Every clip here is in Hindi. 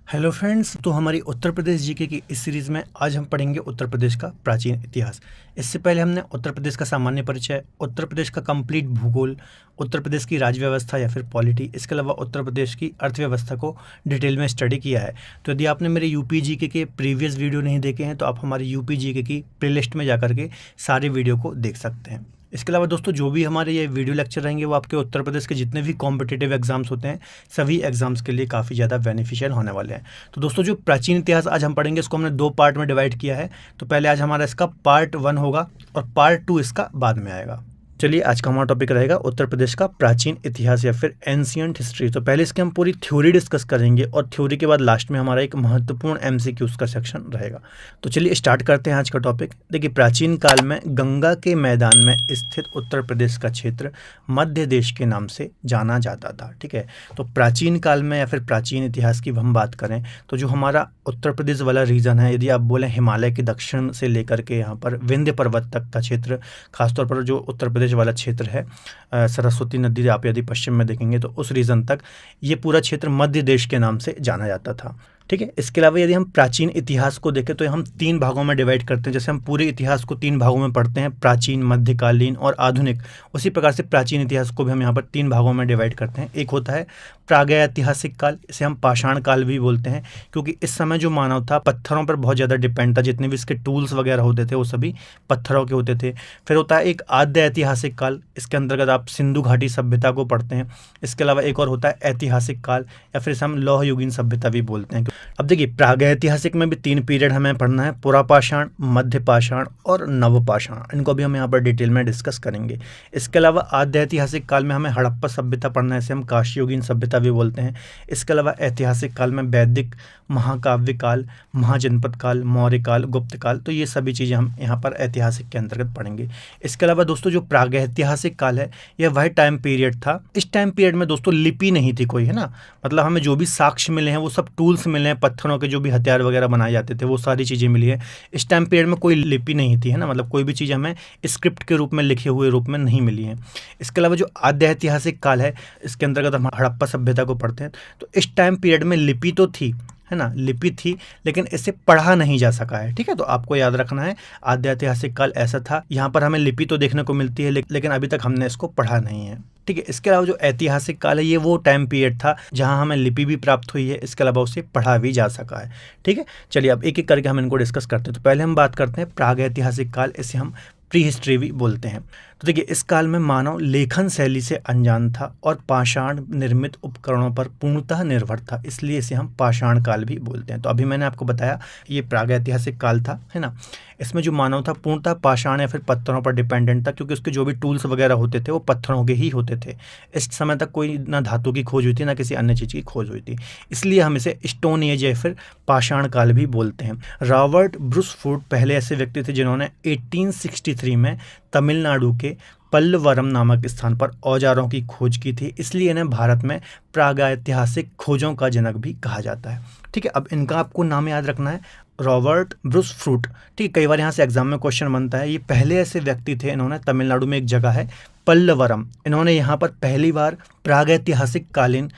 हेलो फ्रेंड्स, तो हमारी उत्तर प्रदेश जीके की इस सीरीज़ में आज हम पढ़ेंगे उत्तर प्रदेश का प्राचीन इतिहास। इससे पहले हमने उत्तर प्रदेश का सामान्य परिचय, उत्तर प्रदेश का कंप्लीट भूगोल, उत्तर प्रदेश की राज्य व्यवस्था या फिर पॉलिटी, इसके अलावा उत्तर प्रदेश की अर्थव्यवस्था को डिटेल में स्टडी किया है। तो यदि आपने मेरे यूपी जीके के प्रीवियस वीडियो नहीं देखे हैं तो आप हमारे यूपी जीके की प्लेलिस्ट में जाकर के सारे वीडियो को देख सकते हैं। इसके अलावा दोस्तों जो भी हमारे ये वीडियो लेक्चर रहेंगे वो आपके उत्तर प्रदेश के जितने भी कॉम्पिटिटिव एग्जाम्स होते हैं सभी एग्जाम्स के लिए काफ़ी ज़्यादा बेनिफिशियल होने वाले हैं। तो दोस्तों जो प्राचीन इतिहास आज हम पढ़ेंगे इसको हमने 2 पार्ट में डिवाइड किया है। तो पहले आज हमारा इसका पार्ट 1 होगा और पार्ट 2 इसका बाद में आएगा। चलिए आज का हमारा टॉपिक रहेगा उत्तर प्रदेश का प्राचीन इतिहास या फिर एंशियंट हिस्ट्री। तो पहले इसकी हम पूरी थ्योरी डिस्कस करेंगे और थ्योरी के बाद लास्ट में हमारा एक महत्वपूर्ण एमसीक्यूज का सेक्शन रहेगा। तो चलिए स्टार्ट करते हैं आज का टॉपिक। देखिए, प्राचीन काल में गंगा के मैदान में स्थित उत्तर प्रदेश का क्षेत्र मध्य देश के नाम से जाना जाता था। ठीक है, तो प्राचीन काल में या फिर प्राचीन इतिहास की हम बात करें तो जो हमारा उत्तर प्रदेश वाला रीजन है, यदि आप बोलें हिमालय के दक्षिण से लेकर के यहाँ पर विंध्य पर्वत तक का क्षेत्र, खासतौर पर जो उत्तर प्रदेश वाला क्षेत्र है, सरस्वती नदी आप यदि पश्चिम में देखेंगे तो उस रीजन तक ये पूरा क्षेत्र मध्य देश के नाम से जाना जाता था। ठीक है, इसके अलावा यदि हम प्राचीन इतिहास को देखें तो हम 3 भागों में डिवाइड करते हैं। जैसे हम पूरे इतिहास को 3 भागों में पढ़ते हैं, प्राचीन, मध्यकालीन और आधुनिक, उसी प्रकार से प्राचीन इतिहास को भी हम यहाँ पर 3 भागों में डिवाइड करते हैं। एक होता है प्रागैतिहासिक काल, इसे हम पाषाण काल भी बोलते हैं, क्योंकि इस समय जो मानव था पत्थरों पर बहुत ज़्यादा डिपेंड था, जितने भी इसके टूल्स वगैरह होते थे वो सभी पत्थरों के होते थे। फिर होता है एक आद्य ऐतिहासिक काल, इसके अंतर्गत आप सिंधु घाटी सभ्यता को पढ़ते हैं। इसके अलावा एक और होता है ऐतिहासिक काल या फिर इसे हम लौह युगीन सभ्यता भी बोलते हैं। अब देखिए, प्रागैतिहासिक में भी 3 पीरियड हमें पढ़ना है, पुरापाषाण, मध्य पाषाण और नवपाषाण। इनको भी हम यहाँ पर डिटेल में डिस्कस करेंगे। इसके अलावा आद्य ऐतिहासिक काल में हमें हड़प्पा सभ्यता पढ़ना है, इसे हम काशी युगीन सभ्यता भी बोलते हैं। इसके अलावा ऐतिहासिक काल में वैदिक, महाकाव्य काल, महाजनपद काल, मौर्य काल, गुप्त काल, तो ये सभी चीज़ें हम यहाँ पर ऐतिहासिक के अंतर्गत पढ़ेंगे। इसके अलावा दोस्तों जो प्रागैतिहासिक काल है यह वह टाइम पीरियड था, इस टाइम पीरियड में दोस्तों लिपि नहीं थी कोई, है ना, मतलब हमें जो भी साक्ष्य मिले हैं वो सब टूल्स मिले हैं, पत्थरों के जो भी हथियार वगैरह बनाए जाते थे वो सारी चीज़ें मिली है। इस टाइम पीरियड में कोई लिपि नहीं थी, है ना, मतलब कोई भी चीज़ हमें स्क्रिप्ट के रूप में लिखे हुए रूप में नहीं मिली है। इसके अलावा जो आद्य ऐतिहासिक काल है इसके अंतर्गत हम हड़प्पा सभ्यता को पढ़ते हैं। तो इस टाइम पीरियड में लिपि तो थी, है ना, लिपि थी, लेकिन इसे पढ़ा नहीं जा सका है। ठीक है, तो आपको याद रखना है आद्य ऐतिहासिक काल ऐसा था, यहाँ पर हमें लिपि तो देखने को मिलती है लेकिन अभी तक हमने इसको पढ़ा नहीं है। ठीक है, इसके अलावा जो ऐतिहासिक काल है ये वो टाइम पीरियड था जहाँ हमें लिपि भी प्राप्त हुई है, इसके अलावा उसे पढ़ा भी जा सका है। ठीक है, चलिए अब एक एक करके हम इनको डिस्कस करते हैं। तो पहले हम बात करते हैं प्रागैतिहासिक काल, इसे हम प्री हिस्ट्री भी बोलते हैं। तो देखिए, इस काल में मानव लेखन शैली से अनजान था और पाषाण निर्मित उपकरणों पर पूर्णतः निर्भर था, इसलिए इसे हम पाषाण काल भी बोलते हैं। तो अभी मैंने आपको बताया ये प्रागैतिहासिक काल था, है ना, इसमें जो मानव था पूर्णतः पाषाण या फिर पत्थरों पर डिपेंडेंट था, क्योंकि उसके जो भी टूल्स वगैरह होते थे वो पत्थरों के ही होते थे। इस समय तक कोई ना धातु की खोज हुई थी ना किसी अन्य चीज़ की खोज हुई थी, इसलिए हम इसे स्टोन एज या फिर पाषाण काल भी बोलते हैं। रॉबर्ट ब्रुसफोर्ड पहले ऐसे व्यक्ति थे जिन्होंने 1863 में तमिलनाडु के पल्लवरम नामक स्थान पर औजारों की खोज की थी, इसलिए इन्हें भारत में प्रागैतिहासिक खोजों का जनक भी कहा जाता है। ठीक है, अब इनका आपको नाम याद रखना है, रॉबर्ट ब्रुसफोर्ड। ठीक है, कई बार यहाँ से एग्जाम में क्वेश्चन बनता है। ये पहले ऐसे व्यक्ति थे, इन्होंने तमिलनाडु में एक जगह है पल्लवरम, इन्होंने यहाँ पर पहली बार प्रागैतिहासिक कालीन,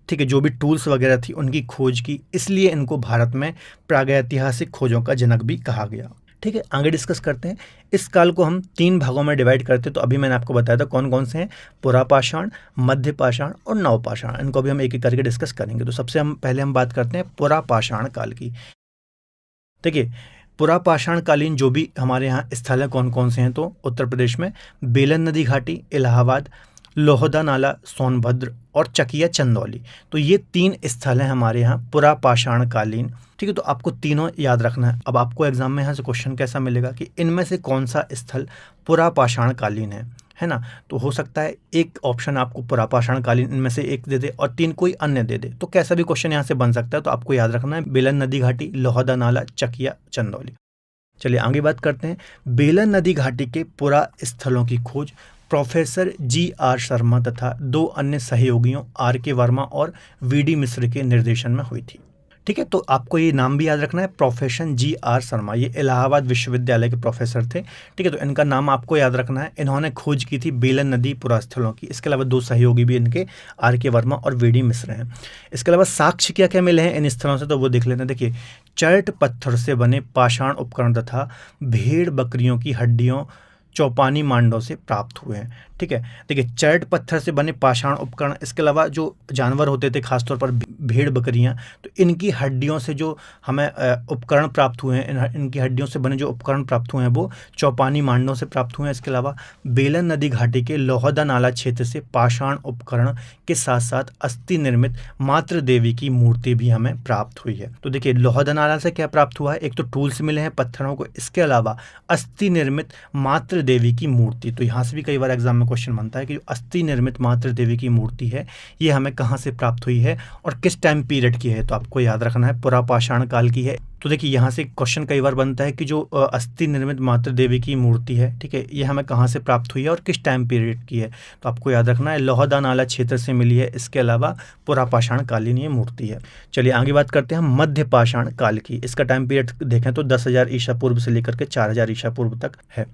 ठीक है, जो भी टूल्स वगैरह थी उनकी खोज की, इसलिए इनको भारत में प्रागैतिहासिक खोजों का जनक भी कहा गया। ठीक है, आगे डिस्कस करते हैं। इस काल को हम 3 भागों में डिवाइड करते हैं। तो अभी मैंने आपको बताया था कौन कौन से हैं, पुरापाषाण, मध्य पाषाण और नवपाषाण। इनको भी हम एक एक करके डिस्कस करेंगे। तो सबसे पहले हम बात करते हैं पुरापाषाण काल की। देखिए, पुरापाषाण कालीन जो भी हमारे यहाँ स्थल हैं कौन कौन से हैं, तो उत्तर प्रदेश में बेलन नदी घाटी, इलाहाबाद, लोहदा नाला, सोनभद्र और चकिया चंदौली। तो ये 3 स्थल हैं हमारे यहाँ पुरापाषाण कालीन। ठीक है, तो आपको तीनों याद रखना है। अब आपको एग्जाम में यहाँ से क्वेश्चन कैसा मिलेगा कि इनमें से कौन सा स्थल पुरापाषाण कालीन है ना, तो हो सकता है एक ऑप्शन आपको पुरापाषाण कालीन इनमें से एक दे दे और 3 कोई अन्य दे दे, तो कैसा भी क्वेश्चन यहाँ से बन सकता है। तो आपको याद रखना है बेलन नदी घाटी, लोहदा नाला, चकिया चंदौली। चलिए आगे बात करते हैं। बेलन नदी घाटी के पुरा स्थलों की खोज प्रोफेसर GR शर्मा तथा 2 अन्य सहयोगियों RK वर्मा और VD मिश्र के निर्देशन में हुई थी। ठीक है, तो आपको ये नाम भी याद रखना है, प्रोफेसर G.R. शर्मा, ये इलाहाबाद विश्वविद्यालय के प्रोफेसर थे। ठीक है, तो इनका नाम आपको याद रखना है। इन्होंने खोज की थी बेलन नदी पुरास्थलों की। इसके अलावा 2 सहयोगी भी इनके R.K. वर्मा और V.D. मिश्र हैं। इसके अलावा साक्ष्य क्या क्या मिले हैं इन स्थलों से, तो वो देख लेते हैं। देखिए, चर्ट पत्थर से बने पाषाण उपकरण तथा भेड़ बकरियों की हड्डियों चौपानी मांडों से प्राप्त हुए हैं। ठीक है, देखिए, चर्ट पत्थर से बने पाषाण उपकरण, इसके अलावा जो जानवर होते थे खासतौर पर भेड़ बकरियां, तो इनकी हड्डियों से जो हमें उपकरण प्राप्त हुए हैं, इनकी हड्डियों से बने जो उपकरण प्राप्त हुए हैं वो चौपानी मांडों से प्राप्त हुए हैं। इसके अलावा बेलन नदी घाटी के लोहदा नाला क्षेत्र से पाषाण उपकरण के साथ साथ अस्थि निर्मित मातृ देवी की मूर्ति भी हमें प्राप्त हुई है। तो देखिए, लोहदा नाला से क्या प्राप्त हुआ है, एक तो टूल्स मिले हैं पत्थरों को, इसके अलावा अस्थि निर्मित मातृ देवी की मूर्ति। तो यहाँ से भी कई बार एग्जाम में क्वेश्चन बनता है कि जो अस्थि निर्मित मातृ देवी की मूर्ति है ये हमें कहाँ से प्राप्त हुई है और किस टाइम पीरियड की है, तो आपको याद रखना है पुरापाषाण काल की है। तो देखिए, यहाँ से क्वेश्चन कई बार बनता है कि जो अस्थि निर्मित मातृ देवी की मूर्ति है, ठीक है, ये हमें कहाँ से प्राप्त हुई है और किस टाइम पीरियड की है, तो आपको याद रखना है लोहदा नाला क्षेत्र से मिली है। इसके अलावा पुरापाषाण कालीन ये मूर्ति है। चलिए आगे बात करते हैं हम मध्य पाषाण काल की। इसका टाइम पीरियड देखें तो 10,000 ईसा पूर्व से लेकर के 4,000 ईसा पूर्व तक है।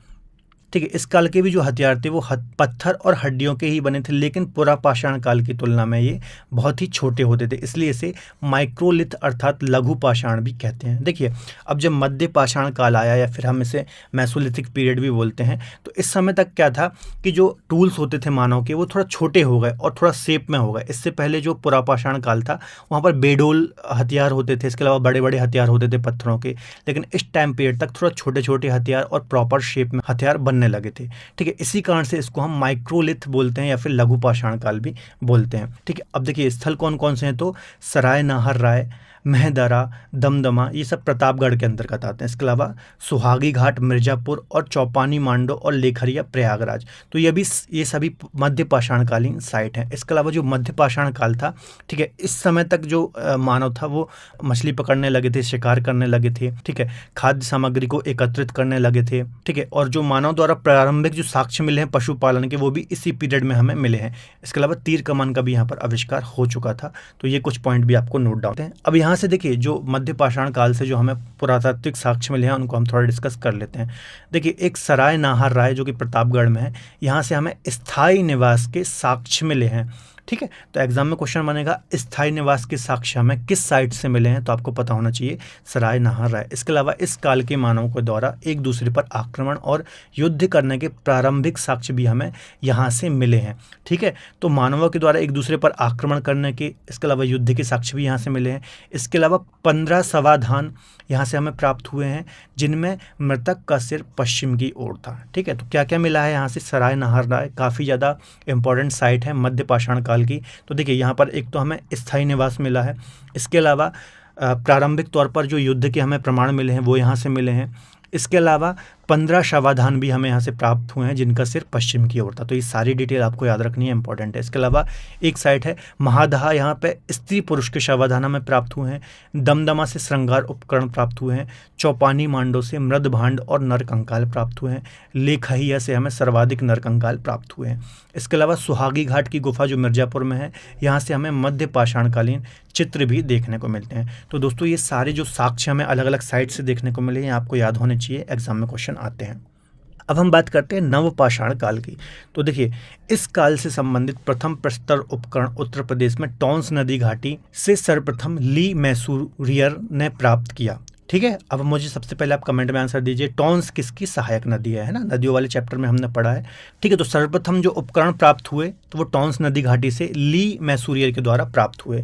ठीक है, इस काल के भी जो हथियार थे वो पत्थर और हड्डियों के ही बने थे, लेकिन पुरापाषाण काल की तुलना में ये बहुत ही छोटे होते थे, इसलिए इसे माइक्रोलिथ अर्थात लघु पाषाण भी कहते हैं। देखिए, अब जब मध्य पाषाण काल आया या फिर हम इसे मेसोलिथिक पीरियड भी बोलते हैं, तो इस समय तक क्या था कि जो टूल्स होते थे मानव के वो थोड़ा छोटे हो गए और थोड़ा शेप में हो गए। इससे पहले जो पुरापाषाण काल था वहाँ पर बेडोल हथियार होते थे, इसके अलावा बड़े बड़े हथियार होते थे पत्थरों के, लेकिन इस टाइम पीरियड तक थोड़ा छोटे छोटे हथियार और प्रॉपर शेप में हथियार बनने लगे थे। ठीक है, इसी कारण से इसको हम माइक्रोलिथ बोलते हैं या फिर लघु पाषाण काल भी बोलते हैं। ठीक है, अब देखिए स्थल कौन कौन से हैं, तो सराय नाहर राय, महदरा, दमदमा, ये सब प्रतापगढ़ के अंतर्गत आते हैं। इसके अलावा सुहागी घाट मिर्जापुर और चौपानी मांडो और लेखरिया प्रयागराज, तो ये सभी मध्य पाषाणकालीन साइट हैं। इसके अलावा जो मध्य पाषाण काल था, ठीक है, इस समय तक जो मानव था वो मछली पकड़ने लगे थे, शिकार करने लगे थे, ठीक है, खाद्य सामग्री को एकत्रित करने लगे थे, ठीक है, और जो मानव द्वारा प्रारंभिक जो साक्ष्य मिले हैं पशुपालन के वो भी इसी पीरियड में हमें मिले हैं। इसके अलावा तीर कमान का भी यहाँ पर आविष्कार हो चुका था। तो ये कुछ पॉइंट भी आपको नोट डाउन हैं। अब यहाँ से देखिए, जो मध्य पाषाण काल से जो हमें पुरातात्विक साक्ष्य मिले हैं उनको हम थोड़ा डिस्कस कर लेते हैं। देखिए, एक सराय नाहर राय जो कि प्रतापगढ़ में है, यहाँ से हमें स्थायी निवास के साक्ष्य मिले हैं। ठीक है, तो एग्जाम में क्वेश्चन बनेगा स्थायी निवास के साक्ष्य हमें किस साइट से मिले हैं, तो आपको पता होना चाहिए सराय नाहर राय। इसके अलावा इस काल के मानवों के द्वारा एक दूसरे पर आक्रमण और युद्ध करने के प्रारंभिक साक्ष्य भी हमें यहाँ से मिले हैं। ठीक है, तो मानवों के द्वारा एक दूसरे पर आक्रमण करने के, इसके अलावा युद्ध के साक्ष्य भी यहाँ से मिले हैं। इसके अलावा 15 समाधान यहाँ से हमें प्राप्त हुए हैं जिनमें मृतक का सिर पश्चिम की ओर था। ठीक है, तो क्या क्या मिला है यहाँ से, सराय नाहर राय काफ़ी ज़्यादा इंपॉर्टेंट साइट है मध्य पाषाण काल की। तो देखिए, यहाँ पर एक तो हमें स्थायी निवास मिला है, इसके अलावा प्रारंभिक तौर पर जो युद्ध के हमें प्रमाण मिले हैं वो यहाँ से मिले हैं। इसके अलावा 15 शवाधान भी हमें यहाँ से प्राप्त हुए हैं जिनका सिर पश्चिम की ओर था। तो ये सारी डिटेल आपको याद रखनी है, इंपॉर्टेंट है। इसके अलावा एक साइट है महादहा, यहाँ पे स्त्री पुरुष के शवाधान हमें प्राप्त हुए हैं। दमदमा से श्रृंगार उपकरण प्राप्त हुए हैं। चौपानी मांडो से मृद भांड और नरकंकाल प्राप्त हुए हैं। लेखहिया से हमें सर्वाधिक नरकंकाल प्राप्त हुए हैं। इसके अलावा सुहागी घाट की गुफा जो मिर्जापुर में है, यहाँ से हमें मध्य पाषाणकालीन चित्र भी देखने को मिलते हैं। तो दोस्तों, ये सारे जो साक्ष्य हमें अलग अलग साइट से देखने को मिले हैं आपको याद होने चाहिए, एग्जाम में क्वेश्चन आते हैं। अब हम बात करते हैं नवपाषाण काल की। तो देखिए, इस काल से संबंधित प्रथम प्रस्तर उपकरण उत्तर प्रदेश में टॉन्स नदी घाटी से सर्वप्रथम ली मैसूरियर ने प्राप्त किया। ठीक है, अब मुझे सबसे पहले आप कमेंट में आंसर दीजिए, टॉन्स किसकी सहायक नदी है ना, नदियों वाले चैप्टर में हमने पढ़ा है। ठीक है, तो सर्वप्रथम जो उपकरण प्राप्त हुए तो वो टॉन्स नदी घाटी से ली मैसूरियर के द्वारा प्राप्त हुए।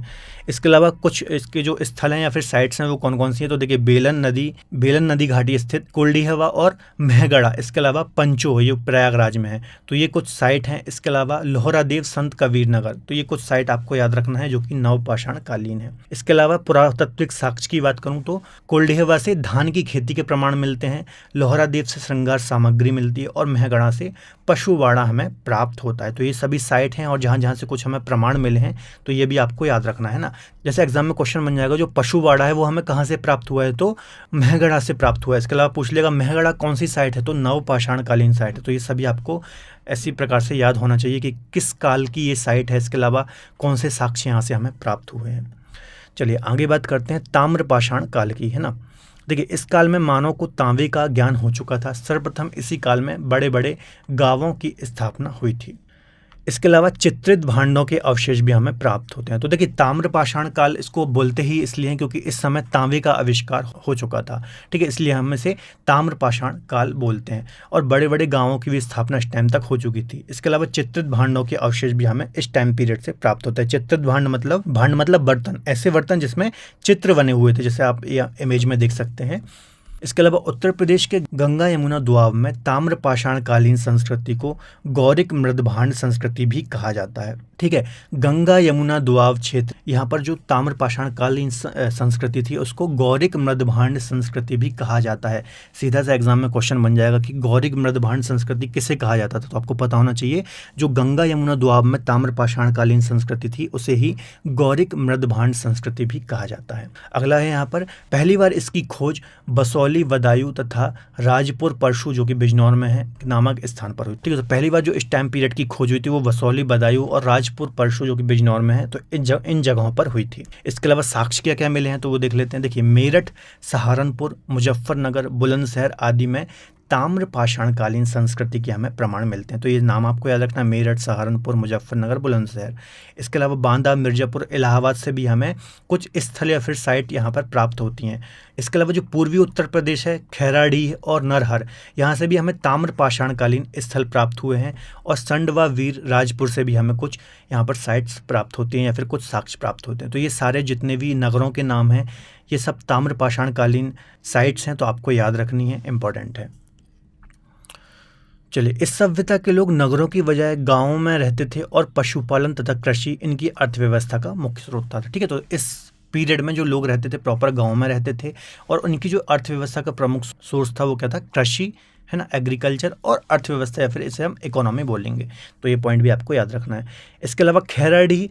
इसके अलावा कुछ इसके जो स्थल हैं या फिर साइट्स हैं वो कौन कौन सी हैं, तो देखिए बेलन नदी घाटी स्थित कुलडीहवा और महगढ़ा, इसके अलावा पंचो ये प्रयागराज में है, तो ये कुछ साइट हैं। इसके अलावा लोहरादेव संत कबीर नगर, तो ये कुछ साइट आपको याद रखना है जो कि नवपाषाण कालीन है। इसके अलावा पुरातात्विक साक्ष्य की बात करूँ तो कुलडीहवा से धान की खेती के प्रमाण मिलते हैं, लोहरादेव से श्रृंगार सामग्री मिलती है और महगढ़ा से पशुवाड़ा हमें प्राप्त होता है। तो ये सभी साइट हैं और जहाँ जहाँ से कुछ हमें प्रमाण मिले हैं तो ये भी आपको याद रखना है ना। जैसे एग्जाम में क्वेश्चन बन जाएगा जो पशुवाड़ा है वो हमें कहाँ से प्राप्त हुआ है, तो महगढ़ा से प्राप्त हुआ है। इसके अलावा पूछ लेगा महगढ़ा कौन सी साइट है, तो नवपाषाणकालीन साइट है। तो ये सभी आपको ऐसी प्रकार से याद होना चाहिए कि किस काल की ये साइट है, इसके अलावा कौन से साक्ष्य यहाँ से हमें प्राप्त हुए हैं। चलिए आगे बात करते हैं ताम्रपाषाण काल की, है ना। देखिए इस काल में मानव को तांबे का ज्ञान हो चुका था। सर्वप्रथम इसी काल में बड़े बड़े गांवों की स्थापना हुई थी। इसके अलावा चित्रित भांडों के अवशेष भी हमें प्राप्त होते हैं। तो देखिए ताम्रपाषाण काल इसको बोलते ही इसलिए हैं क्योंकि इस समय तांबे का आविष्कार हो चुका था, ठीक है, इसलिए हम इसे ताम्रपाषाण काल बोलते हैं। और बड़े बड़े गांवों की भी स्थापना इस टाइम तक हो चुकी थी। इसके अलावा चित्रित भांडों के अवशेष भी हमें इस टाइम पीरियड से प्राप्त होते हैं। चित्रित भांड मतलब बर्तन, ऐसे बर्तन जिसमें चित्र बने हुए थे, जैसे आप यह इमेज में देख सकते हैं। इसके अलावा उत्तर प्रदेश के गंगा यमुना दोआब में ताम्रपाषाण कालीन संस्कृति को गौरिक मृदभांड संस्कृति भी कहा जाता है, ठीक है। गंगा यमुना दोआब क्षेत्र, यहाँ पर जो ताम्रपाषाण कालीन संस्कृति थी उसको गौरिक मृदभांड संस्कृति भी कहा जाता है। सीधा सा एग्जाम में क्वेश्चन बन जाएगा कि गौरिक मृदभांड संस्कृति किसे कहा जाता था, तो आपको पता होना चाहिए जो गंगा यमुना दोआब में ताम्रपाषाण कालीन संस्कृति थी उसे ही गौरिक मृदभांड संस्कृति भी कहा जाता है। अगला है यहाँ पर, पहली बार इसकी खोज बसौली बदायूं तथा राजपुर परशु जो कि बिजनौर में है नामक स्थान पर हुई, ठीक है। तो पहली बार जो इस टाइम पीरियड की खोज हुई थी वो बसौली बदायूं और राजपुर परशु जो कि बिजनौर में है, तो इन जगहों पर हुई थी। इसके अलावा साक्ष्य क्या क्या मिले हैं तो वो देख लेते हैं। देखिए मेरठ, सहारनपुर, मुजफ्फरनगर, बुलंदशहर आदि में ताम्रपाषाण कालीन संस्कृति के हमें प्रमाण मिलते हैं। तो ये नाम आपको याद रखना, मेरठ, सहारनपुर, मुजफ्फरनगर, बुलंदशहर। इसके अलावा बांदा, मिर्जापुर, इलाहाबाद से भी हमें कुछ स्थल या फिर साइट यहाँ पर प्राप्त होती हैं। इसके अलावा जो पूर्वी उत्तर प्रदेश है, खैराडीह और नरहर, यहाँ से भी हमें ताम्रपाषाण कालीन स्थल प्राप्त हुए हैं। और संडवा, वीर, राजपुर से भी हमें कुछ यहाँ पर साइट्स प्राप्त होती हैं या फिर कुछ साक्ष्य प्राप्त होते हैं। तो ये सारे जितने भी नगरों के नाम हैं ये सब ताम्रपाषाण कालीन साइट्स हैं, तो आपको याद रखनी है, इंपॉर्टेंट है। चलिए, इस सभ्यता के लोग नगरों की बजाय गांवों में रहते थे और पशुपालन तथा कृषि इनकी अर्थव्यवस्था का मुख्य स्रोत था, ठीक है। तो इस पीरियड में जो लोग रहते थे प्रॉपर गांव में रहते थे और उनकी जो अर्थव्यवस्था का प्रमुख सोर्स था वो क्या था, कृषि, है ना, एग्रीकल्चर और अर्थव्यवस्था, या फिर इसे हम इकोनॉमी बोलेंगे। तो ये पॉइंट भी आपको याद रखना है। इसके अलावा खैराडीह,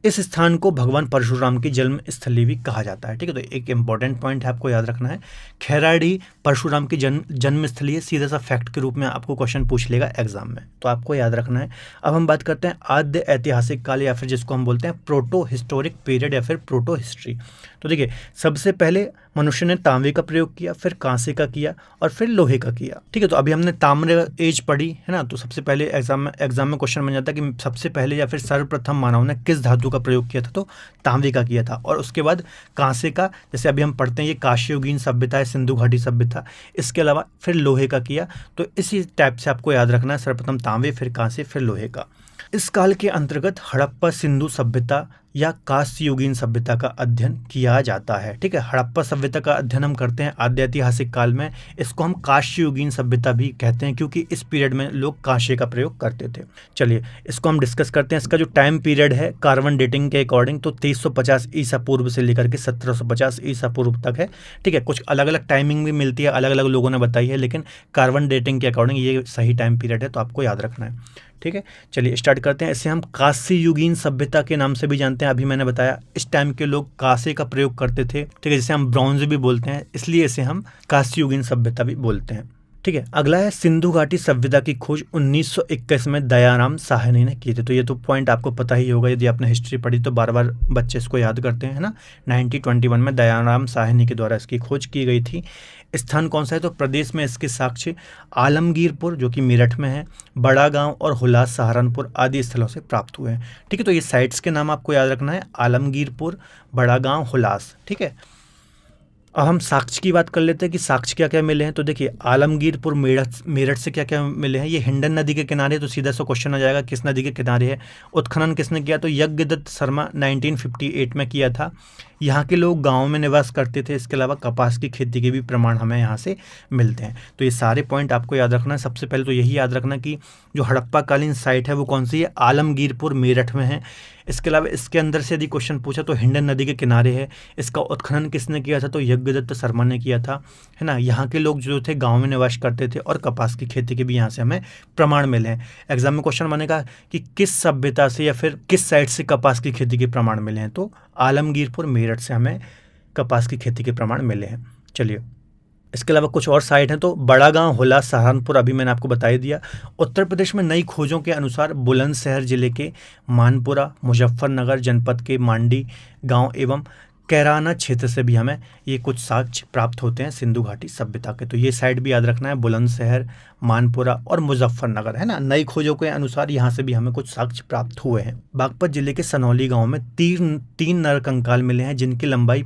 इस स्थान को भगवान परशुराम की जन्म स्थली भी कहा जाता है, ठीक है। तो एक इंपॉर्टेंट पॉइंट है, आपको याद रखना है, खैराडीह परशुराम की जन्म स्थली है। सीधा सा फैक्ट के रूप में आपको क्वेश्चन पूछ लेगा एग्जाम में, तो आपको याद रखना है। अब हम बात करते हैं आद्य ऐतिहासिक काल या फिर जिसको हम बोलते हैं प्रोटो हिस्टोरिक पीरियड या फिर प्रोटो हिस्ट्री। तो देखिए सबसे पहले मनुष्य ने तांबे का प्रयोग किया, फिर कांसे का किया और फिर लोहे का किया, ठीक है। तो अभी हमने ताम्र एज पढ़ी है ना, तो सबसे पहले एग्जाम में क्वेश्चन बन जाता है कि सबसे पहले या फिर सर्वप्रथम मानव ने किस धातु का प्रयोग किया था, तो तांबे का किया था। और उसके बाद कांसे का, जैसे अभी हम पढ़ते हैं ये काशीयुगीन सभ्यता है, सिंधु घाटी सभ्यता। इसके अलावा फिर लोहे का किया। तो इसी टाइप से आपको याद रखना है, सर्वप्रथम तांबे, फिर कांसे, फिर लोहे का। इस काल के अंतर्गत हड़प्पा सिंधु सभ्यता या कांस्ययुगीन सभ्यता का अध्ययन किया जाता है, ठीक है। हड़प्पा सभ्यता का अध्ययन हम करते हैं आद्य ऐतिहासिक काल में। इसको हम कांस्ययुगीन सभ्यता भी कहते हैं क्योंकि इस पीरियड में लोग कांसे का प्रयोग करते थे। चलिए इसको हम डिस्कस करते हैं। इसका जो टाइम पीरियड है कार्बन डेटिंग के अकॉर्डिंग तो 2350 ईसा पूर्व से लेकर के 1750 ईसा पूर्व तक है, ठीक है। कुछ अलग अलग टाइमिंग भी मिलती है, अलग अलग लोगों ने बताई है, लेकिन कार्बन डेटिंग के अकॉर्डिंग ये सही टाइम पीरियड है, तो आपको याद रखना है, ठीक है। चलिए स्टार्ट करते हैं। इसे हम कांस्ययुगीन सभ्यता के नाम से भी जानते हैं। अभी मैंने बताया इस टाइम के लोग कांसे का प्रयोग करते थे, ठीक है, जिसे हम ब्रॉन्ज भी बोलते हैं, इसलिए इसे हम कांस्ययुगीन सभ्यता भी बोलते हैं, ठीक है। अगला है सिंधु घाटी सभ्यता की खोज 1921 में दयाराम साहनी ने की थी। तो ये तो पॉइंट आपको पता ही होगा, यदि आपने हिस्ट्री पढ़ी तो बार बार बच्चे इसको याद करते हैं, है ना। 1921 में दयाराम साहनी के द्वारा इसकी खोज की गई थी। स्थान कौन सा है, तो प्रदेश में इसके साक्ष्य आलमगीरपुर जो कि मेरठ में है, बड़ा गांव और हुलास सहारनपुर आदि स्थलों से प्राप्त हुए हैं, ठीक है। तो ये साइट्स के नाम आपको याद रखना है, आलमगीरपुर, बड़ा गांव, हुलास, ठीक है। अब हम साक्ष्य की बात कर लेते हैं कि साक्ष्य क्या क्या मिले हैं। तो देखिए आलमगीरपुर मेरठ से क्या क्या मिले हैं। ये हिंडन नदी के किनारे, तो सीधा सा क्वेश्चन आ जाएगा किस नदी के किनारे है। उत्खनन किसने किया, तो यज्ञदत्त शर्मा 1958 में किया था। यहाँ के लोग गाँव में निवास करते थे। इसके अलावा कपास की खेती के भी प्रमाण हमें यहाँ से मिलते हैं। तो ये सारे पॉइंट आपको याद रखना है। सबसे पहले तो यही याद रखना कि जो हड़प्पा कालीन साइट है वो कौन सी है, आलमगीरपुर मेरठ में है। इसके अलावा इसके अंदर से यदि क्वेश्चन पूछा तो हिंडन नदी के किनारे है। इसका उत्खनन किसने किया था, तो यज्ञदत्त शर्मा ने किया था, है ना। यहाँ के लोग जो थे गांव में निवास करते थे और कपास की खेती के भी यहाँ से हमें प्रमाण मिले हैं। एग्जाम में क्वेश्चन बनेगा कि किस सभ्यता से या फिर किस साइड से कपास की खेती के प्रमाण मिले हैं, तो आलमगीरपुर मेरठ से हमें कपास की खेती के प्रमाण मिले हैं। चलिए इसके अलावा कुछ और साइट हैं, तो बड़ा गांव, हुलास, सहारनपुर अभी मैंने आपको बता ही दिया। उत्तर प्रदेश में नई खोजों के अनुसार बुलंदशहर जिले के मानपुरा, मुजफ्फरनगर जनपद के मांडी गांव एवं कैराना क्षेत्र से भी हमें ये कुछ साक्ष्य प्राप्त होते हैं सिंधु घाटी सभ्यता के। तो ये साइड भी याद रखना है, बुलंदशहर, मानपुरा और मुजफ्फरनगर, है ना। नई खोजों के अनुसार यहाँ से भी हमें कुछ साक्ष्य प्राप्त हुए हैं। बागपत जिले के सनौली गांव में तीन नर कंकाल मिले हैं जिनकी लंबाई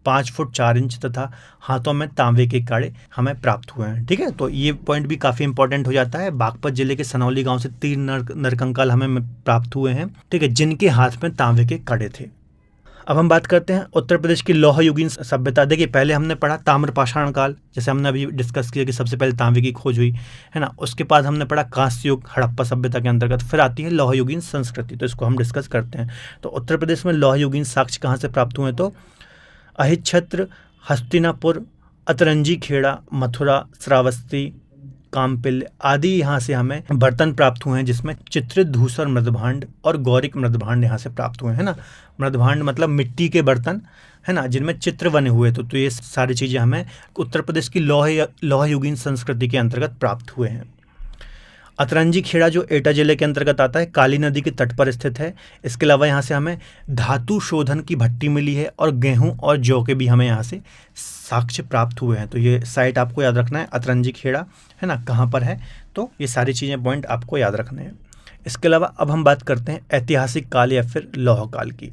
5 फुट 4 इंच तथा हाथों में तांबे के कड़े हमें प्राप्त हुए हैं। ठीक है, तो ये पॉइंट भी काफ़ी इंपॉर्टेंट हो जाता है। बागपत जिले के सनौली गांव से 3 नरकंकाल हमें प्राप्त हुए हैं, ठीक है, जिनके हाथ में तांबे के कड़े थे। अब हम बात करते हैं उत्तर प्रदेश की लौह युगीन सभ्यता। देखिए, पहले हमने पढ़ा ताम्रपाषाण काल, जैसे हमने अभी डिस्कस किया कि सबसे पहले तांबे की खोज हुई, है ना। उसके बाद हमने पढ़ा कांस्य युग, हड़प्पा सभ्यता के अंतर्गत। फिर आती है लौह युगीन संस्कृति, तो इसको हम डिस्कस करते हैं। तो उत्तर प्रदेश में लौह युगीन साक्ष्य कहाँ से प्राप्त हुए? तो अहिच्छत्र, हस्तिनापुर, अतरंजी खेड़ा, मथुरा, श्रावस्ती, कामपिल्य आदि यहाँ से हमें बर्तन प्राप्त हुए हैं, जिसमें चित्रित धूसर मृदभांड और गौरिक मृदभांड यहाँ से प्राप्त हुए हैं, ना। मृदभांड मतलब मिट्टी के बर्तन, है ना, जिनमें चित्र बने हुए। तो ये सारी चीज़ें हमें उत्तर प्रदेश की लौह युगीन संस्कृति के अंतर्गत प्राप्त हुए हैं। अतरंजी खेड़ा जो एटा जिले के अंतर्गत आता है, काली नदी के तट पर स्थित है। इसके अलावा यहाँ से हमें धातु शोधन की भट्टी मिली है और गेहूं और जौ के भी हमें यहाँ से साक्ष्य प्राप्त हुए हैं। तो ये साइट आपको याद रखना है, अतरंजी खेड़ा, है ना, कहाँ पर है। तो ये सारी चीज़ें पॉइंट आपको याद रखने हैं। इसके अलावा अब हम बात करते हैं ऐतिहासिक काल या फिर लौह काल की।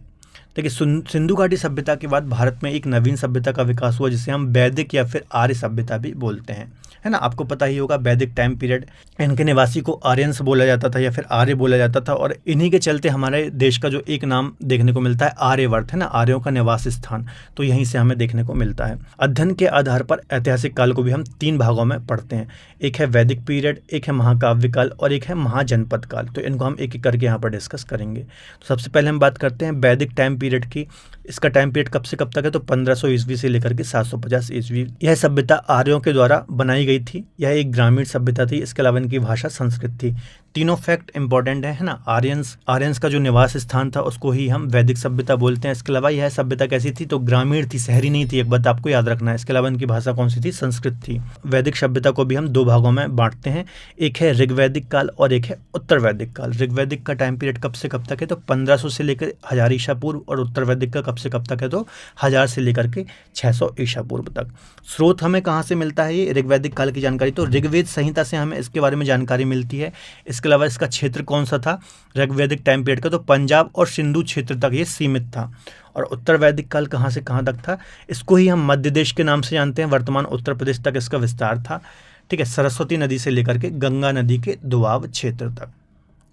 देखिए, सिंधु घाटी सभ्यता के बाद भारत में एक नवीन सभ्यता का विकास हुआ, जिसे हम वैदिक या फिर आर्य सभ्यता भी बोलते हैं, है ना। आपको पता ही होगा, वैदिक टाइम पीरियड, इनके निवासी को आर्यंस बोला जाता था या फिर आर्य बोला जाता था, और इन्हीं के चलते हमारे देश का जो एक नाम देखने को मिलता है आर्यवर्त, है ना, आर्यों का निवास स्थान, तो यहीं से हमें देखने को मिलता है। अध्ययन के आधार पर ऐतिहासिक काल को भी हम 3 भागों में पढ़ते हैं। एक है वैदिक पीरियड, एक है महाकाव्य काल और एक है महाजनपद काल। तो इनको हम एक एक करके यहाँ पर डिस्कस करेंगे। तो सबसे पहले हम बात करते हैं वैदिक टाइम पीरियड की। इसका टाइम पीरियड कब से कब तक है? तो 1500 ईस्वी से लेकर के 750 ईस्वी। यह सभ्यता आर्यों के द्वारा बनाई गई थी। यह एक ग्रामीण सभ्यता थी। इसके अलावा इनकी भाषा संस्कृत थी। तीनों फैक्ट इंपॉर्टेंट है ना। आर्यंस का जो निवास स्थान था उसको ही हम वैदिक सभ्यता बोलते हैं। इसके अलावा यह सभ्यता कैसी थी? तो ग्रामीण थी, शहरी नहीं थी। एक बात आपको याद रखना है। इसके अलावा इनकी भाषा कौन सी थी? संस्कृत थी। वैदिक सभ्यता को भी हम 2 भागों में बांटते हैं। एक है ऋग्वैदिक काल और एक है उत्तर वैदिक काल। ऋग्वैदिक का टाइम पीरियड कब से कब तक है? तो 1500 से लेकर 1000 ईसा पूर्व, और उत्तर वैदिक का कब से कब तक है? तो 1000 से लेकर के 600 ईसा पूर्व तक। स्रोत हमें कहाँ से मिलता है ये ऋग्वैदिक काल की जानकारी? तो ऋग्वेद संहिता से हमें इसके बारे में जानकारी मिलती है। इसके अलावा इसका क्षेत्र कौन सा था ऋग्वैदिक टाइम पीरियड का? तो पंजाब और सिंधु क्षेत्र तक ये सीमित था। और उत्तर वैदिक काल कहाँ से कहाँ तक था? इसको ही हम मध्य देश के नाम से जानते हैं। वर्तमान उत्तर प्रदेश तक इसका विस्तार था। ठीक है, सरस्वती नदी से लेकर के गंगा नदी के दोआब क्षेत्र तक।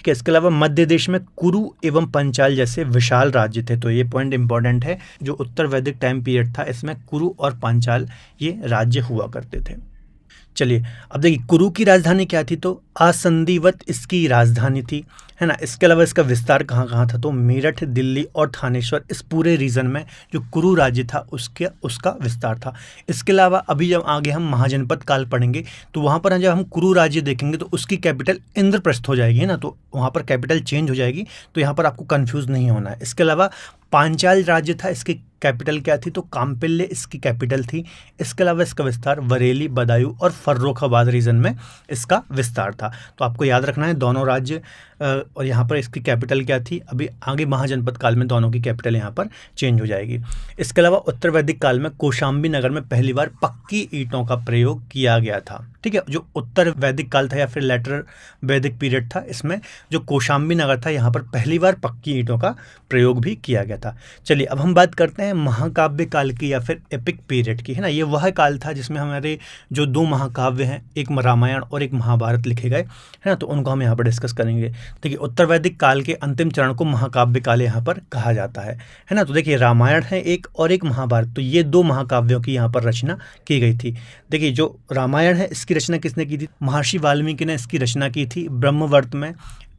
ठीक है, इसके अलावा मध्य देश में कुरु एवं पंचाल जैसे विशाल राज्य थे। तो ये पॉइंट इंपॉर्टेंट है। जो उत्तर वैदिक टाइम पीरियड था इसमें कुरु और पांचाल ये राज्य हुआ करते थे। चलिए, अब देखिए कुरु की राजधानी क्या थी? तो आसंदीवत इसकी राजधानी थी, है ना। इसके अलावा इसका विस्तार कहाँ कहाँ था? तो मेरठ, दिल्ली और थानेश्वर, इस पूरे रीजन में जो कुरु राज्य था उसका विस्तार था। इसके अलावा अभी जब आगे हम महाजनपद काल पढ़ेंगे तो वहाँ पर जब हम कुरु राज्य देखेंगे तो उसकी कैपिटल इंद्रप्रस्थ हो जाएगी, है ना। तो वहाँ पर कैपिटल चेंज हो जाएगी, तो यहाँ पर आपको कन्फ्यूज़ नहीं होना है। इसके अलावा पांचाल राज्य था, इसकी कैपिटल क्या थी? तो कामपिल्य इसकी कैपिटल थी। इसके अलावा इसका विस्तार बरेली, बदायूं और फर्रुखाबाद रीजन में इसका विस्तार था। तो आपको याद रखना है दोनों राज्य, और यहाँ पर इसकी कैपिटल क्या थी? अभी आगे महाजनपद काल में दोनों की कैपिटल यहाँ पर चेंज हो जाएगी। इसके अलावा उत्तर वैदिक काल में कौशाम्बी नगर में पहली बार पक्की ईंटों का प्रयोग किया गया था। ठीक है, जो उत्तर वैदिक काल था या फिर लेटर वैदिक पीरियड था, इसमें जो कौशाम्बी नगर था यहाँ पर पहली बार पक्की ईंटों का प्रयोग भी किया गया था। चलिए, अब हम बात करते हैं महाकाव्य काल की या फिर एपिक पीरियड की, है ना। ये वह काल था जिसमें हमारे जो 2 महाकाव्य हैं, एक रामायण और एक महाभारत लिखे गए, है ना। तो उनको हम यहाँ पर डिस्कस करेंगे। देखिए, उत्तर वैदिक काल के अंतिम चरण को महाकाव्य काल यहाँ पर कहा जाता है ना। तो देखिए, रामायण है एक और एक महाभारत, तो ये 2 महाकाव्यों की यहाँ पर रचना की गई थी। देखिए, जो रामायण है इसकी रचना किसने की थी? महर्षि वाल्मीकि ने इसकी रचना की थी ब्रह्मवर्त में,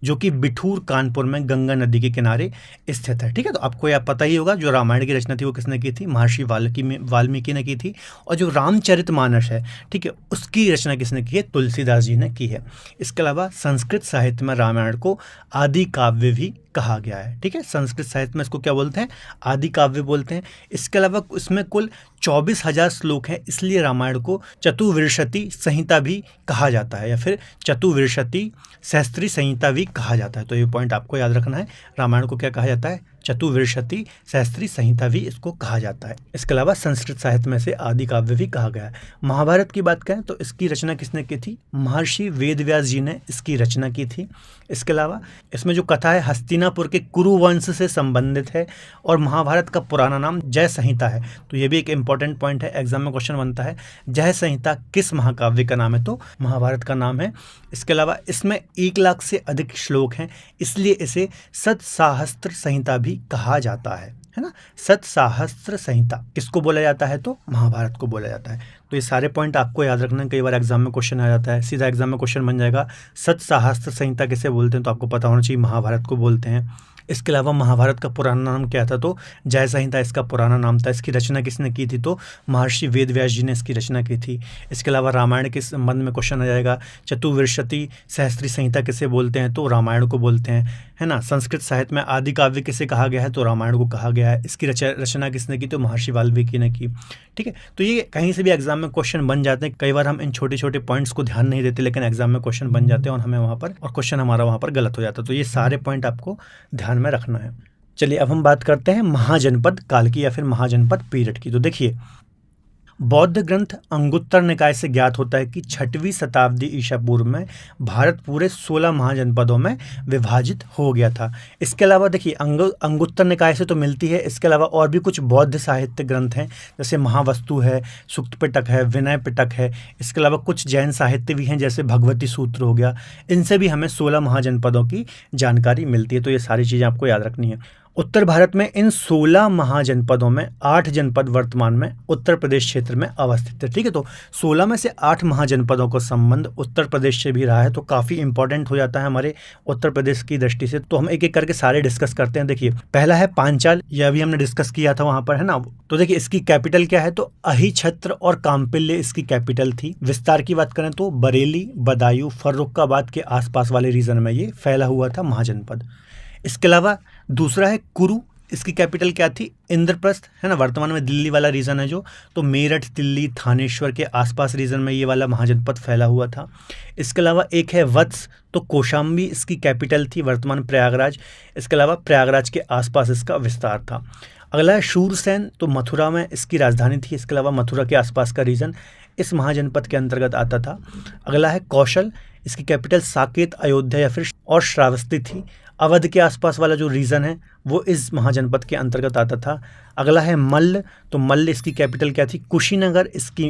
जो कि बिठूर कानपुर में गंगा नदी के किनारे स्थित है। ठीक है, तो आपको यह पता ही होगा जो रामायण की रचना थी वो किसने की थी? महर्षि वाल्मीकि ने की थी। और जो रामचरितमानस है, ठीक है, उसकी रचना किसने की है? तुलसीदास जी ने की है। इसके अलावा संस्कृत साहित्य में रामायण को आदि काव्य भी कहा गया है। ठीक है, संस्कृत साहित्य में इसको क्या बोलते हैं? आदि काव्य बोलते हैं। इसके अलावा इसमें कुल 24,000 श्लोक हैं, इसलिए रामायण को चतुर्विंशति संहिता भी कहा जाता है या फिर चतुर्विंशति सहस्त्री संहिता भी कहा जाता है। तो ये पॉइंट आपको याद रखना है। रामायण को क्या कहा जाता है? चतुर्विंशति सहस्त्री संहिता भी इसको कहा जाता है। इसके अलावा संस्कृत साहित्य में से आदि काव्य भी कहा गया है। महाभारत की बात करें तो इसकी रचना किसने की थी? महर्षि वेदव्यास जी ने इसकी रचना की थी। इसके अलावा इसमें जो कथा है हस्तिनापुर के कुरु वंश से संबंधित है और महाभारत का पुराना नाम जय संहिता है। तो ये भी एक इंपॉर्टेंट पॉइंट है, एग्जाम में क्वेश्चन बनता है। जय संहिता किस महाकाव्य का नाम है? तो महाभारत का नाम है। इसके अलावा इसमें 1 लाख से अधिक श्लोक हैं, इसलिए इसे सतसाहस्त्र संहिता भी कहा जाता है ना। सतसाहस्त्र संहिता किसको बोला जाता है? तो महाभारत को बोला जाता है। तो ये सारे पॉइंट आपको याद रखना है, कई बार एग्जाम में क्वेश्चन आ जाता है, सीधा एग्जाम में क्वेश्चन बन जाएगा सतसाहस्त्र संहिता किसे बोलते हैं, तो आपको पता होना चाहिए महाभारत को बोलते हैं। इसके अलावा महाभारत का पुराना नाम क्या था? तो जय संहिता इसका पुराना नाम था। इसकी रचना किसने की थी? तो महर्षि वेदव्यास जी ने इसकी रचना की थी। इसके अलावा रामायण के संबंध में क्वेश्चन आ जाएगा, चतुर्विंशति सहस्त्री संहिता किसे बोलते हैं? तो रामायण को बोलते हैं, है ना। संस्कृत साहित्य में आदि काव्य किसे कहा गया है? तो रामायण को कहा गया है। इसकी रचना किसने की? तो महर्षि वाल्मीकि ने की। ठीक है, तो ये कहीं से भी एग्जाम में क्वेश्चन बन जाते हैं। कई बार हम इन छोटे छोटे पॉइंट्स को ध्यान नहीं देते, लेकिन एग्जाम में क्वेश्चन बन जाते हैं और हमें वहाँ पर और क्वेश्चन हमारा वहाँ पर गलत हो जाता है। तो ये सारे पॉइंट आपको ध्यान में रखना है। चलिए अब हम बात करते हैं महाजनपद काल की या फिर महाजनपद पीरियड की। तो देखिए, बौद्ध ग्रंथ अंगुत्तर निकाय से ज्ञात होता है कि 6वीं शताब्दी ईसा पूर्व में भारत पूरे 16 महाजनपदों में विभाजित हो गया था। इसके अलावा देखिए अंगुत्तर निकाय से तो मिलती है, इसके अलावा और भी कुछ बौद्ध साहित्य ग्रंथ हैं, जैसे महावस्तु है, सुक्त पिटक है, विनय पिटक है। इसके अलावा कुछ जैन साहित्य भी हैं, जैसे भगवती सूत्र हो गया। इनसे भी हमें 16 महाजनपदों की जानकारी मिलती है। तो ये सारी चीज़ें आपको याद रखनी है। उत्तर भारत में इन 16 महाजनपदों में 8 जनपद वर्तमान में उत्तर प्रदेश क्षेत्र में अवस्थित है। ठीक है, तो 16 में से 8 महाजनपदों का संबंध उत्तर प्रदेश से भी रहा है, तो काफ़ी इंपॉर्टेंट हो जाता है हमारे उत्तर प्रदेश की दृष्टि से। तो हम एक एक करके सारे डिस्कस करते हैं। देखिए, पहला है पांचाल, यह भी हमने डिस्कस किया था वहाँ पर, है ना। तो देखिए इसकी कैपिटल क्या है? तो अहिछत्र और काम्पिल्य इसकी कैपिटल थी। विस्तार की बात करें तो बरेली, बदायूं, फर्रुखाबाद के आसपास वाले रीजन में ये फैला हुआ था महाजनपद। इसके अलावा दूसरा है कुरु, इसकी कैपिटल क्या थी? इंद्रप्रस्थ, है ना, वर्तमान में दिल्ली वाला रीजन है जो। तो मेरठ, दिल्ली, थानेश्वर के आसपास रीजन में ये वाला महाजनपद फैला हुआ था। इसके अलावा एक है वत्स, तो कौशाम्बी इसकी कैपिटल थी, वर्तमान प्रयागराज। इसके अलावा प्रयागराज के आसपास इसका विस्तार था। अगला है शूरसेन, तो मथुरा में इसकी राजधानी थी। इसके अलावा मथुरा के आसपास का रीजन इस महाजनपद के अंतर्गत आता था। अगला है कौशल, इसकी कैपिटल साकेत, अयोध्या या फिर और श्रावस्ती थी। अवध के आसपास वाला जो रीजन है वो इस महाजनपद के अंतर्गत आता था। अगला है मल्ल, तो मल्ल इसकी कैपिटल क्या थी? कुशीनगर इसकी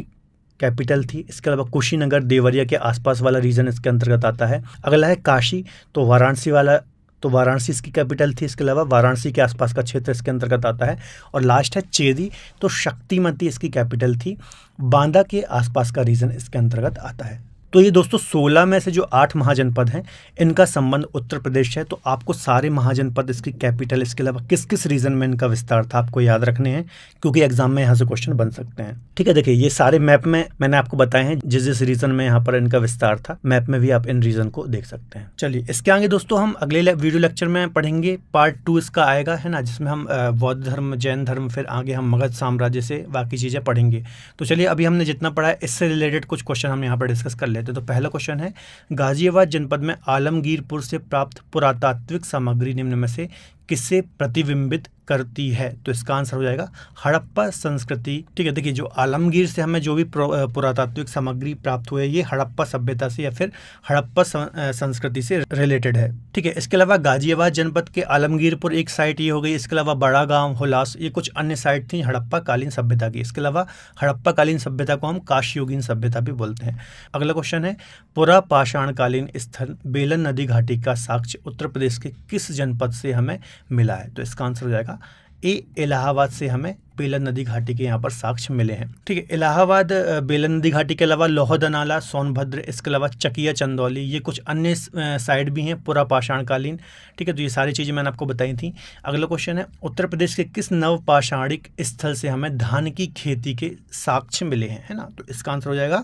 कैपिटल थी। इसके अलावा कुशीनगर देवरिया के आसपास वाला रीजन इसके अंतर्गत आता है। अगला है काशी, तो वाराणसी वाला, तो वाराणसी इसकी कैपिटल थी। इसके अलावा वाराणसी के आसपास का क्षेत्र इसके अंतर्गत आता है। और लास्ट है चेदी, तो शक्तिमती इसकी कैपिटल थी। बांदा के आसपास का रीजन इसके अंतर्गत आता है। तो ये दोस्तों 16 में से जो 8 महाजनपद हैं इनका संबंध उत्तर प्रदेश है। तो आपको सारे महाजनपद, इसकी कैपिटल, इसके अलावा किस किस रीजन में इनका विस्तार था आपको याद रखने हैं, क्योंकि एग्जाम में यहाँ से क्वेश्चन बन सकते हैं। ठीक है, देखिए ये सारे मैप में मैंने आपको बताए हैं जिस जिस रीजन में यहाँ पर इनका विस्तार था। मैप में भी आप इन रीजन को देख सकते हैं। चलिए इसके आगे दोस्तों हम अगले वीडियो लेक्चर में पढ़ेंगे, पार्ट 2 इसका आएगा, है ना, जिसमें हम बौद्ध धर्म, जैन धर्म, फिर आगे हम मगध साम्राज्य से बाकी चीज़ें पढ़ेंगे। तो चलिए अभी हमने जितना पढ़ा है इससे रिलेटेड कुछ क्वेश्चन हम यहाँ पर डिस्कस कर लेते हैं। तो पहला क्वेश्चन है, गाजियाबाद जनपद में आलमगीरपुर से प्राप्त पुरातात्विक सामग्री निम्न में से किसे प्रतिबिंबित करती है? तो इसका आंसर हो जाएगा हड़प्पा संस्कृति। ठीक है, देखिए जो आलमगीर से हमें जो भी पुरातात्विक सामग्री प्राप्त हुई है ये हड़प्पा सभ्यता से या फिर हड़प्पा संस्कृति से रिलेटेड है। ठीक है, इसके अलावा गाजियाबाद जनपद के आलमगीरपुर एक साइट ये हो गई। इसके अलावा बड़ा गांव, हुलास, ये कुछ अन्य साइट थी हड़प्पा कालीन सभ्यता की। इसके अलावा हड़प्पा कालीन सभ्यता को हम काशयुगीन सभ्यता भी बोलते हैं। अगला क्वेश्चन है, पुरा पाषाणकालीन स्थल बेलन नदी घाटी का साक्ष्य उत्तर प्रदेश के किस जनपद से हमें मिला है? तो इसका आंसर हो जाएगा ए, इलाहाबाद से हमें बेलन नदी घाटी के यहाँ पर साक्ष्य मिले हैं। ठीक है, इलाहाबाद बेलन नदी घाटी के अलावा लोहदनाला, सोनभद्र, इसके अलावा चकिया, चंदौली, ये कुछ अन्य साइड भी हैं पुरा पाषाणकालीन। ठीक है, तो ये सारी चीज़ें मैंने आपको बताई थी। अगला क्वेश्चन है, उत्तर प्रदेश के किस नवपाषाणिक स्थल से हमें धान की खेती के साक्ष्य मिले हैं, है ना? तो इसका आंसर हो जाएगा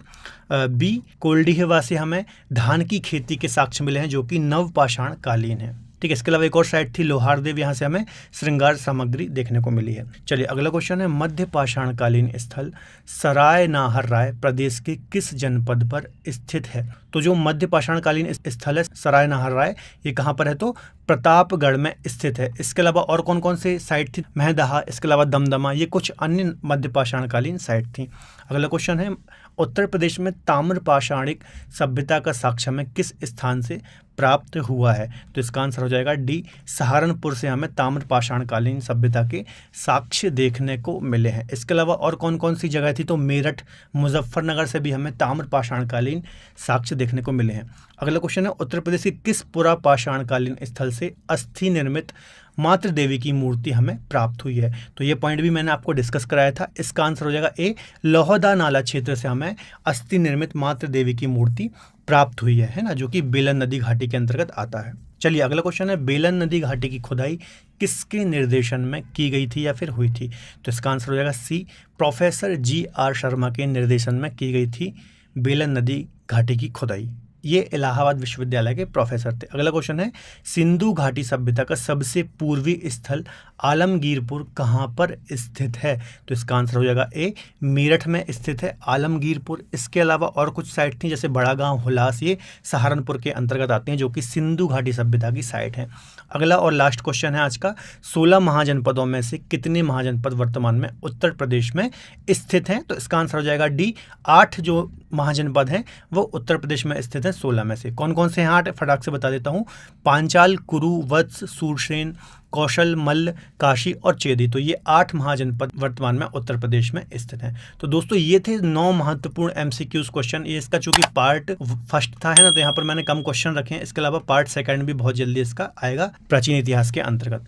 बी, कोल्डीहवा से हमें धान की खेती के साक्ष्य मिले हैं जो कि नवपाषाणकालीन है। ठीक है, इसके अलावा एक और साइट थी लोहारदेव, यहाँ से हमें श्रृंगार सामग्री देखने को मिली है। चलिए अगला क्वेश्चन है, मध्य पाषाणकालीन स्थल सराय नाहर राय प्रदेश के किस जनपद पर स्थित है? तो जो मध्य पाषाणकालीन स्थल है सराय नाहर राय, ये कहाँ पर है? तो प्रतापगढ़ में स्थित है। इसके अलावा और कौन कौन से साइट थी? महदहा, इसके अलावा दमदमा, ये कुछ अन्य मध्य पाषाणकालीन साइट थी। अगला क्वेश्चन है, उत्तर प्रदेश में ताम्र पाषाणिक सभ्यता का साक्ष्य हमें किस स्थान से प्राप्त हुआ है? तो इसका आंसर हो जाएगा डी, सहारनपुर से हमें ताम्र पाषाणकालीन सभ्यता के साक्ष्य देखने को मिले हैं। इसके अलावा और कौन कौन सी जगह थी? तो मेरठ, मुजफ्फरनगर से भी हमें ताम्र पाषाणकालीन साक्ष्य देखने को मिले हैं। अगला क्वेश्चन है, उत्तर प्रदेश के किस पुरा पाषाणकालीन स्थल से अस्थि निर्मित मातृ देवी की मूर्ति हमें प्राप्त हुई है? तो ये पॉइंट भी मैंने आपको डिस्कस कराया था। इसका आंसर हो जाएगा ए, लोहदा नाला क्षेत्र से हमें अस्थि निर्मित मातृ देवी की मूर्ति प्राप्त हुई है ना, जो कि बेलन नदी घाटी के अंतर्गत आता है। चलिए अगला क्वेश्चन है, बेलन नदी घाटी की खुदाई किसके निर्देशन में की गई थी या फिर हुई थी? तो इसका आंसर हो जाएगा सी, प्रोफेसर जी.आर. शर्मा के निर्देशन में की गई थी बेलन नदी घाटी की खुदाई। ये इलाहाबाद विश्वविद्यालय के प्रोफेसर थे। अगला क्वेश्चन है, सिंधु घाटी सभ्यता का सबसे पूर्वी स्थल आलमगीरपुर कहाँ पर स्थित है? तो इसका आंसर हो जाएगा ए, मेरठ में स्थित है आलमगीरपुर। इसके अलावा और कुछ साइट थी जैसे बड़ा गांव, हुलास, ये सहारनपुर के अंतर्गत आते हैं, जो कि सिंधु घाटी सभ्यता की साइट है। अगला और लास्ट क्वेश्चन है आज का, 16 महाजनपदों में से कितने महाजनपद वर्तमान में उत्तर प्रदेश में स्थित हैं? तो इसका आंसर हो जाएगा डी, 8 जो महाजनपद हैं वो उत्तर प्रदेश में स्थित हैं 16 में से। कौन कौन से हैं 8? फटाक से बता देता हूँ, पांचाल, कुरु, वत्स, सूरसेन, कौशल, मल्ल, काशी और चेदी। तो ये 8 महाजनपद वर्तमान में उत्तर प्रदेश में स्थित हैं। तो दोस्तों ये थे 9 महत्वपूर्ण एमसीक्यूज क्वेश्चन। ये इसका चूंकि पार्ट फर्स्ट था है ना, तो यहाँ पर मैंने कम क्वेश्चन रखे हैं। इसके अलावा पार्ट सेकंड भी बहुत जल्दी इसका आएगा प्राचीन इतिहास के अंतर्गत।